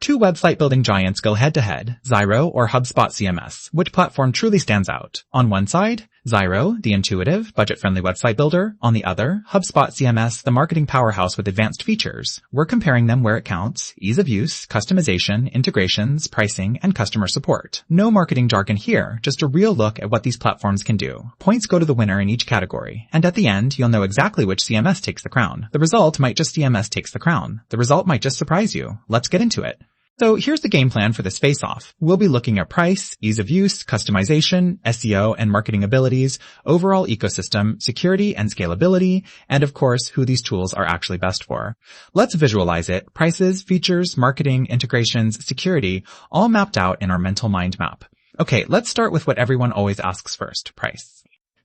Two website building giants go head to head, Zyro or HubSpot CMS. Which platform truly stands out? On one side, Zyro, the intuitive, budget-friendly website builder. On the other, HubSpot CMS, the marketing powerhouse with advanced features. We're comparing them where it counts: ease of use, customization, integrations, pricing, and customer support. No marketing jargon here, just a real look at what these platforms can do. Points go to the winner in each category, and at the end, you'll know exactly which CMS takes the crown. The result might just CMS takes the crown. The result might just surprise you. Let's get into it. So here's the game plan for this face-off. We'll be looking at price, ease of use, customization, SEO and marketing abilities, overall ecosystem, security and scalability, and of course, who these tools are actually best for. Let's visualize it. Prices, features, marketing, integrations, security, all mapped out in our mental mind map. Okay, let's start with what everyone always asks first: price.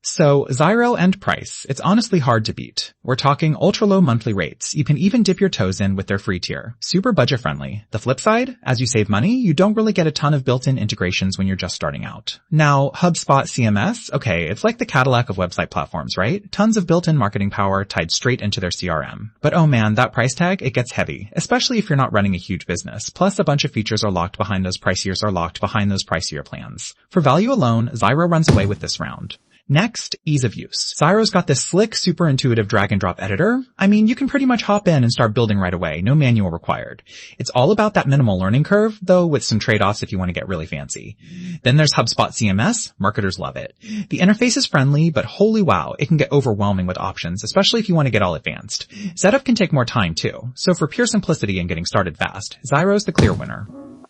So, Zyro and price. It's honestly hard to beat. We're talking ultra-low monthly rates. You can even dip your toes in with their free tier. Super budget-friendly. The flip side, as you save money, you don't really get a ton of built-in integrations when you're just starting out. Now, HubSpot CMS, okay, it's like the Cadillac of website platforms, right? Tons of built-in marketing power tied straight into their CRM. But oh man, that price tag, it gets heavy, especially if you're not running a huge business. Plus, a bunch of features are locked behind those pricier plans. For value alone, Zyro runs away with this round. Next, ease of use. Zyro's got this slick, super intuitive drag and drop editor. I mean, you can pretty much hop in and start building right away, no manual required. It's all about that minimal learning curve, though with some trade-offs if you want to get really fancy. Then there's HubSpot CMS. Marketers love it. The interface is friendly, but holy wow, it can get overwhelming with options, especially if you want to get all advanced. Setup can take more time too, so for pure simplicity and getting started fast, Zyro's the clear winner.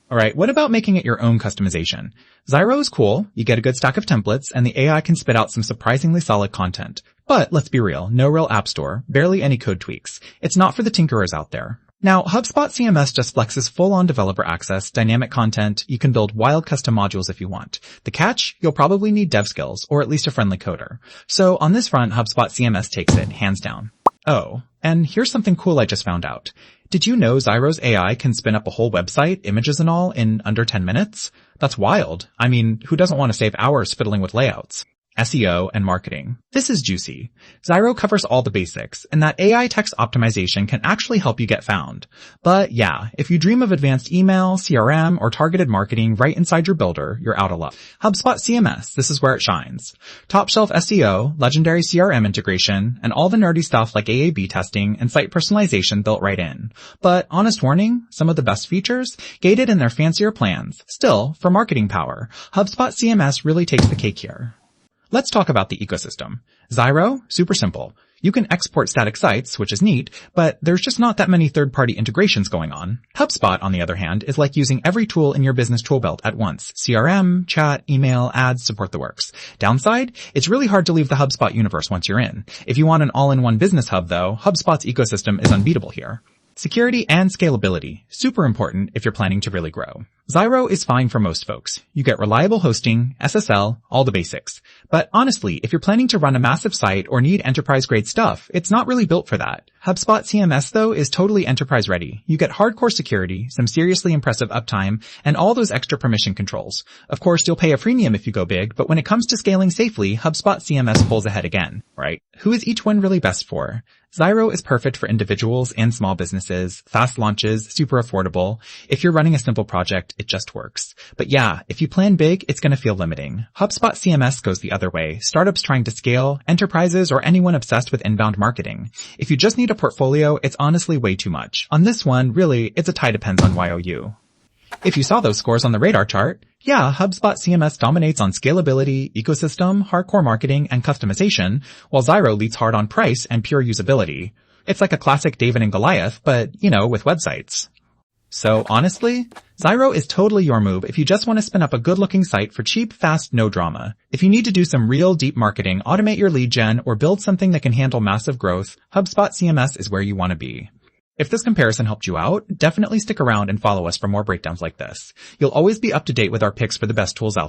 Alright, what about making it your own customization? Zyro is cool, you get a good stack of templates, and the AI can spit out some surprisingly solid content. But let's be real, no real app store, barely any code tweaks. It's not for the tinkerers out there. Now, HubSpot CMS just flexes full-on developer access, dynamic content. You can build wild custom modules if you want. The catch? You'll probably need dev skills, or at least a friendly coder. So on this front, HubSpot CMS takes it, hands down. Oh, and here's something cool I just found out. Did you know Zyro's AI can spin up a whole website, images and all, in under 10 minutes? That's wild. I mean, who doesn't want to save hours fiddling with layouts? SEO and marketing. This is juicy. Zyro covers all the basics, and that AI text optimization can actually help you get found. But yeah, if you dream of advanced email, CRM, or targeted marketing right inside your builder, you're out of luck. HubSpot CMS, this is where it shines. Top shelf SEO, legendary CRM integration, and all the nerdy stuff like AAB testing and site personalization built right in. But honest warning, some of the best features, gated in their fancier plans. Still, for marketing power, HubSpot CMS really takes the cake here. Let's talk about the ecosystem. Zyro, super simple. You can export static sites, which is neat, but there's just not that many third-party integrations going on. HubSpot, on the other hand, is like using every tool in your business tool belt at once. CRM, chat, email, ads, support the works. Downside? It's really hard to leave the HubSpot universe once you're in. If you want an all-in-one business hub, though, HubSpot's ecosystem is unbeatable here. Security and scalability. Super important if you're planning to really grow. Zyro is fine for most folks. You get reliable hosting, SSL, all the basics. But honestly, if you're planning to run a massive site or need enterprise-grade stuff, it's not really built for that. HubSpot CMS, though, is totally enterprise-ready. You get hardcore security, some seriously impressive uptime, and all those extra permission controls. Of course, you'll pay a premium if you go big, but when it comes to scaling safely, HubSpot CMS pulls ahead again, right? Who is each one really best for? Zyro is perfect for individuals and small businesses, fast launches, super affordable. If you're running a simple project, it just works. But yeah, if you plan big, it's going to feel limiting. HubSpot CMS goes the other way. Startups trying to scale, enterprises, or anyone obsessed with inbound marketing. If you just need a portfolio, it's honestly way too much. On this one, really, it's a tie depends on YOU. If you saw those scores on the radar chart, yeah, HubSpot CMS dominates on scalability, ecosystem, hardcore marketing, and customization, while Zyro leads hard on price and pure usability. It's like a classic David and Goliath, but, with websites. So honestly, Zyro is totally your move if you just want to spin up a good-looking site for cheap, fast, no drama. If you need to do some real deep marketing, automate your lead gen, or build something that can handle massive growth, HubSpot CMS is where you want to be. If this comparison helped you out, definitely stick around and follow us for more breakdowns like this. You'll always be up to date with our picks for the best tools out